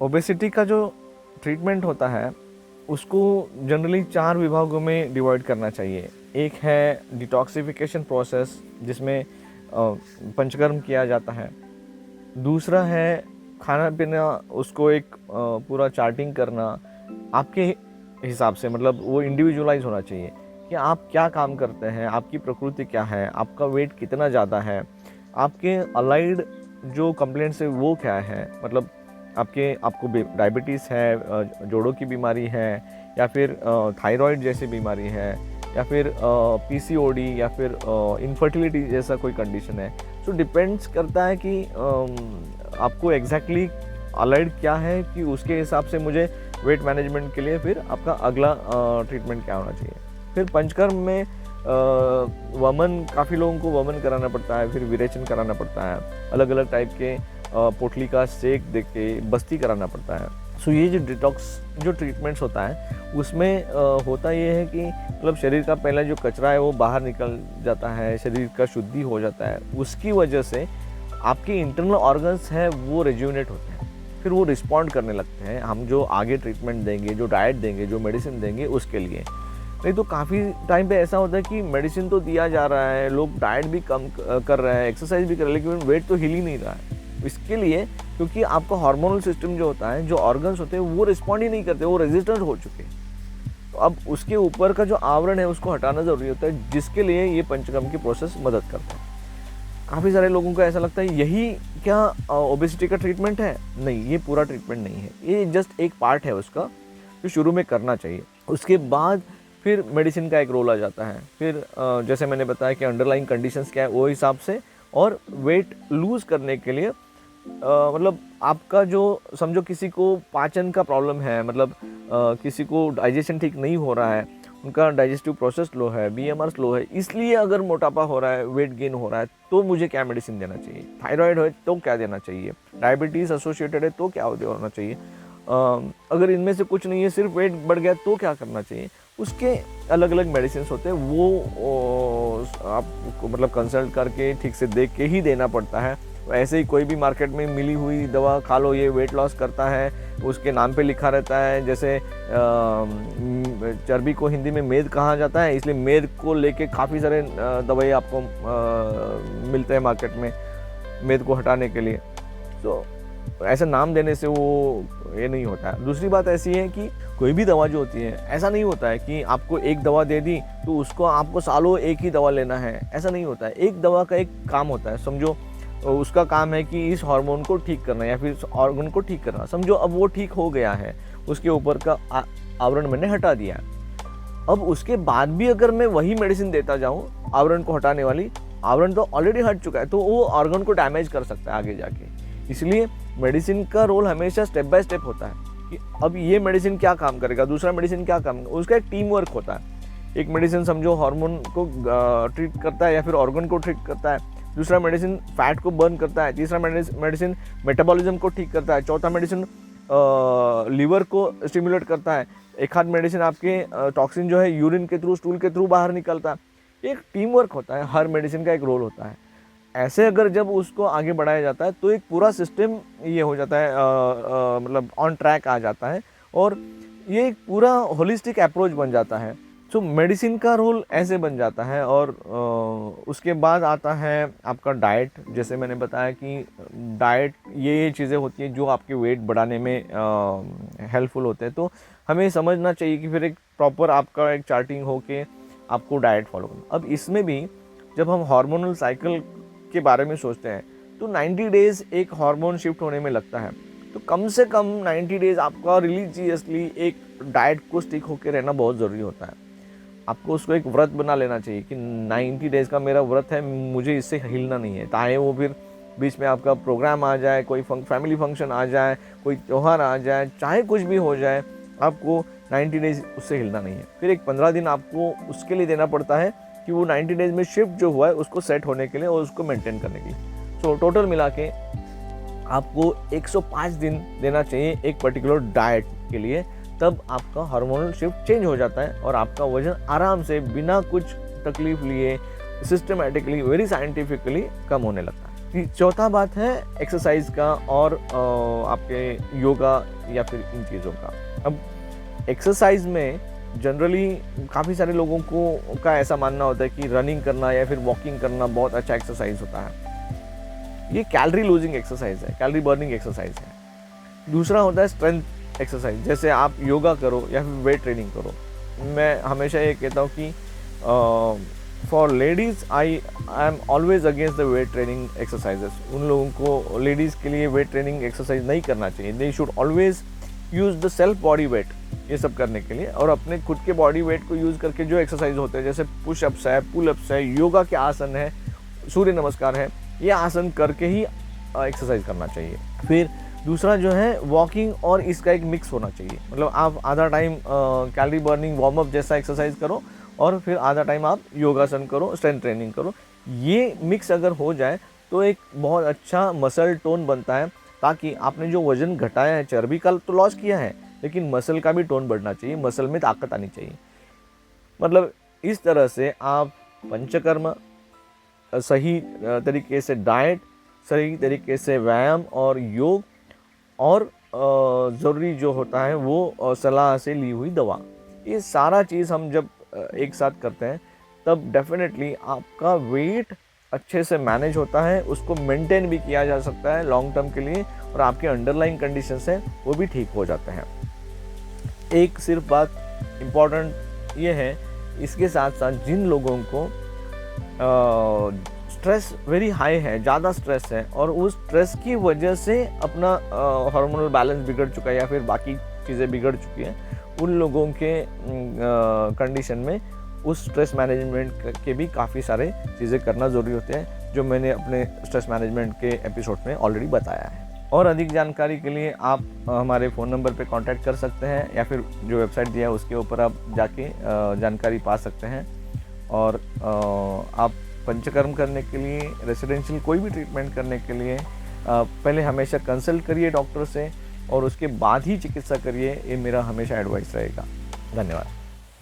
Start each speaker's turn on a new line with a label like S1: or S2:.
S1: Obesity का जो treatment होता है उसको जनरली 4 विभागों में डिवाइड करना चाहिए। एक है डिटॉक्सिफिकेशन प्रोसेस, जिसमें पंचकर्म किया जाता है। दूसरा है खाना पीना, उसको एक पूरा चार्टिंग करना आपके हिसाब से, मतलब वो इंडिविजुअलाइज होना चाहिए कि आप क्या काम करते हैं, आपकी प्रकृति क्या है, आपका वेट कितना ज़्यादा है, आपके अलाइड जो कंप्लेंट्स है वो क्या है, मतलब आपको डायबिटीज़ है, जोड़ों की बीमारी है, या फिर थायराइड जैसी बीमारी है, या फिर पीसीओडी, या फिर इनफर्टिलिटी जैसा कोई कंडीशन है। सो डिपेंड्स करता है कि आपको एग्जैक्टली अलाइड क्या है, कि उसके हिसाब से मुझे वेट मैनेजमेंट के लिए फिर आपका अगला ट्रीटमेंट क्या होना चाहिए। फिर पंचकर्म में वमन, काफ़ी लोगों को वमन कराना पड़ता है, फिर विरेचन कराना पड़ता है, अलग अलग टाइप के पोटली का सेक दे के बस्ती कराना पड़ता है। सो ये जो डिटॉक्स जो ट्रीटमेंट्स होता है उसमें होता ये है कि मतलब शरीर का पहला जो कचरा है वो बाहर निकल जाता है, शरीर का शुद्धि हो जाता है। उसकी वजह से आपके इंटरनल ऑर्गन्स हैं वो रिज्यूनेट होते हैं, फिर वो रिस्पॉन्ड करने लगते हैं हम जो आगे ट्रीटमेंट देंगे, जो डाइट देंगे, जो मेडिसिन देंगे उसके लिए। नहीं तो काफ़ी टाइम पे ऐसा होता है कि मेडिसिन तो दिया जा रहा है, लोग डाइट भी कम कर रहे हैं, एक्सरसाइज भी कर रहे हैं, लेकिन वेट तो हिल ही नहीं रहा है। इसके लिए क्योंकि आपका हार्मोनल सिस्टम जो होता है, जो ऑर्गन्स होते हैं वो रिस्पॉन्ड ही नहीं करते, वो रेजिस्टेंट हो चुके हैं। तो अब उसके ऊपर का जो आवरण है उसको हटाना ज़रूरी होता है, जिसके लिए ये पंचकर्म की प्रोसेस मदद करता है। काफ़ी सारे लोगों को ऐसा लगता है यही क्या ओबेसिटी का ट्रीटमेंट है? नहीं, ये पूरा ट्रीटमेंट नहीं है, ये जस्ट एक पार्ट है उसका जो शुरू में करना चाहिए। उसके बाद फिर मेडिसिन का एक रोल आ जाता है। फिर जैसे मैंने बताया कि अंडरलाइंग कंडीशंस क्या है वो हिसाब से, और वेट लूज़ करने के लिए मतलब आपका जो समझो किसी को पाचन का प्रॉब्लम है, मतलब किसी को डाइजेशन ठीक नहीं हो रहा है, उनका डाइजेस्टिव प्रोसेस लो है, बीएमआर स्लो है, इसलिए अगर मोटापा हो रहा है, वेट गेन हो रहा है, तो मुझे क्या मेडिसिन देना चाहिए? थायराइड है तो क्या देना चाहिए? डायबिटीज़ एसोसिएटेड है तो क्या होना चाहिए? अगर इनमें से कुछ नहीं है, सिर्फ वेट बढ़ गया तो क्या करना चाहिए? उसके अलग अलग मेडिसिन होते हैं, वो आपको मतलब कंसल्ट करके ठीक से देख के ही देना पड़ता है। ऐसे ही कोई भी मार्केट में मिली हुई दवा खा लो, ये वेट लॉस करता है, उसके नाम पे लिखा रहता है, जैसे चर्बी को हिंदी में मेद कहा जाता है, इसलिए मेद को लेके काफ़ी सारे दवाई आपको मिलते हैं मार्केट में मेद को हटाने के लिए। तो ऐसा नाम देने से वो ये नहीं होता है। दूसरी बात ऐसी है कि कोई भी दवा जो होती है, ऐसा नहीं होता है कि आपको एक दवा दे दी तो उसको आपको सालों एक ही दवा लेना है, ऐसा नहीं होता है। एक दवा का एक काम होता है, समझो उसका काम है कि इस हार्मोन को ठीक करना या फिर इस ऑर्गन को ठीक करना। समझो अब वो ठीक हो गया है, उसके ऊपर का आवरण मैंने हटा दिया है। अब उसके बाद भी अगर मैं वही मेडिसिन देता जाऊँ आवरण को हटाने वाली, आवरण तो ऑलरेडी हट चुका है, तो वो ऑर्गन को डैमेज कर सकता है आगे जाके। इसलिए मेडिसिन का रोल हमेशा स्टेप बाय स्टेप होता है कि अब ये मेडिसिन क्या काम करेगा, दूसरा मेडिसिन क्या काम करेगा, उसका एक टीम वर्क होता है। एक मेडिसिन समझो हार्मोन को ट्रीट करता है या फिर ऑर्गन को ट्रीट करता है, दूसरा मेडिसिन फैट को बर्न करता है, तीसरा मेडिसिन मेटाबॉलिज्म को ठीक करता है, चौथा मेडिसिन लीवर को स्टिमुलेट करता है, एक आध मेडिसिन आपके टॉक्सिन जो है यूरिन के थ्रू, स्टूल के थ्रू बाहर निकलता है। एक टीम वर्क होता है, हर मेडिसिन का एक रोल होता है। ऐसे अगर जब उसको आगे बढ़ाया जाता है तो एक पूरा सिस्टम ये हो जाता है, मतलब ऑन ट्रैक आ जाता है, और ये एक पूरा होलिस्टिक अप्रोच बन जाता है। सो मेडिसिन का रोल ऐसे बन जाता है। और उसके बाद आता है आपका डाइट। जैसे मैंने बताया कि डाइट ये चीज़ें होती हैं जो आपके वेट बढ़ाने में हेल्पफुल होते हैं। तो हमें समझना चाहिए कि फिर एक प्रॉपर आपका एक चार्टिंग हो के आपको डाइट फॉलो करना। अब इसमें भी जब हम हार्मोनल साइकिल के बारे में सोचते हैं तो 90 डेज़ एक हार्मोन शिफ्ट होने में लगता है। तो कम से कम 90 डेज़ आपका रिलीजियसली एक डाइट को स्टिक होकर रहना बहुत ज़रूरी होता है। आपको उसको एक व्रत बना लेना चाहिए कि 90 डेज़ का मेरा व्रत है, मुझे इससे हिलना नहीं है। चाहे वो फिर बीच में आपका प्रोग्राम आ जाए, कोई फैमिली फंक्शन आ जाए, कोई त्यौहार आ जाए, चाहे कुछ भी हो जाए, आपको 90 डेज़ उससे हिलना नहीं है। फिर एक 15 दिन आपको उसके लिए देना पड़ता है कि वो 90 डेज़ में शिफ्ट जो हुआ है उसको सेट होने के लिए और उसको मेंटेन करने के लिए। सो टोटल मिला के आपको 105 दिन देना चाहिए एक पर्टिकुलर डाइट के लिए, तब आपका हार्मोनल शिफ्ट चेंज हो जाता है और आपका वजन आराम से बिना कुछ तकलीफ लिए सिस्टमैटिकली, वेरी साइंटिफिकली कम होने लगता है। चौथा बात है एक्सरसाइज का और आपके योगा या फिर इन चीज़ों का। अब एक्सरसाइज में जनरली काफ़ी सारे लोगों को का ऐसा मानना होता है कि रनिंग करना या फिर वॉकिंग करना बहुत अच्छा एक्सरसाइज होता है। ये कैलोरी लूजिंग एक्सरसाइज है, कैलोरी बर्निंग एक्सरसाइज है। दूसरा होता है स्ट्रेंथ एक्सरसाइज, जैसे आप योगा करो या फिर वेट ट्रेनिंग करो। मैं हमेशा ये कहता हूँ कि for ladies I am always against the weight training exercises. उन लोगों को, लेडीज़ के लिए वेट ट्रेनिंग एक्सरसाइज नहीं करना चाहिए। They should always use the self body weight ये सब करने के लिए, और अपने खुद के बॉडी वेट को यूज़ करके जो एक्सरसाइज होते हैं, जैसे पुशअप्स है, पुलअप्स है, योगा के आसन है, सूर्य नमस्कार है, ये आसन करके ही एक्सरसाइज करना चाहिए। फिर दूसरा जो है वॉकिंग, और इसका एक मिक्स होना चाहिए। मतलब आप आधा time calorie burning warm up जैसा एक्सरसाइज करो और फिर आधा टाइम आप योगासन करो, स्ट्रेंथ ट्रेनिंग करो। ये मिक्स अगर हो जाए तो एक बहुत अच्छा मसल टोन बनता है, ताकि आपने जो वज़न घटाया है, चर्बी का तो लॉस किया है, लेकिन मसल का भी टोन बढ़ना चाहिए, मसल में ताकत आनी चाहिए। मतलब इस तरह से आप पंचकर्म, सही तरीके से डाइट, सही तरीके से व्यायाम और योग, और ज़रूरी जो होता है वो सलाह से ली हुई दवा, ये सारा चीज़ हम जब एक साथ करते हैं तब डेफिनेटली आपका वेट अच्छे से मैनेज होता है, उसको मेंटेन भी किया जा सकता है लॉन्ग टर्म के लिए, और आपके अंडरलाइन कंडीशंस हैं वो भी ठीक हो जाते हैं। एक सिर्फ बात इम्पॉर्टेंट ये है, इसके साथ साथ जिन लोगों को स्ट्रेस वेरी हाई है, ज़्यादा स्ट्रेस है, और उस स्ट्रेस की वजह से अपना हार्मोनल बैलेंस बिगड़ चुका है या फिर बाकी चीज़ें बिगड़ चुकी हैं, उन लोगों के कंडीशन में उस स्ट्रेस मैनेजमेंट के भी काफ़ी सारे चीज़ें करना ज़रूरी होते हैं, जो मैंने अपने स्ट्रेस मैनेजमेंट के एपिसोड में ऑलरेडी बताया है। और अधिक जानकारी के लिए आप हमारे फ़ोन नंबर पे कांटेक्ट कर सकते हैं, या फिर जो वेबसाइट दिया है उसके ऊपर आप जाके जानकारी पा सकते हैं। और आप पंचकर्म करने के लिए, रेसिडेंशियल कोई भी ट्रीटमेंट करने के लिए पहले हमेशा कंसल्ट करिए डॉक्टर से, और उसके बाद ही चिकित्सा करिए, ये मेरा हमेशा एडवाइस रहेगा। धन्यवाद।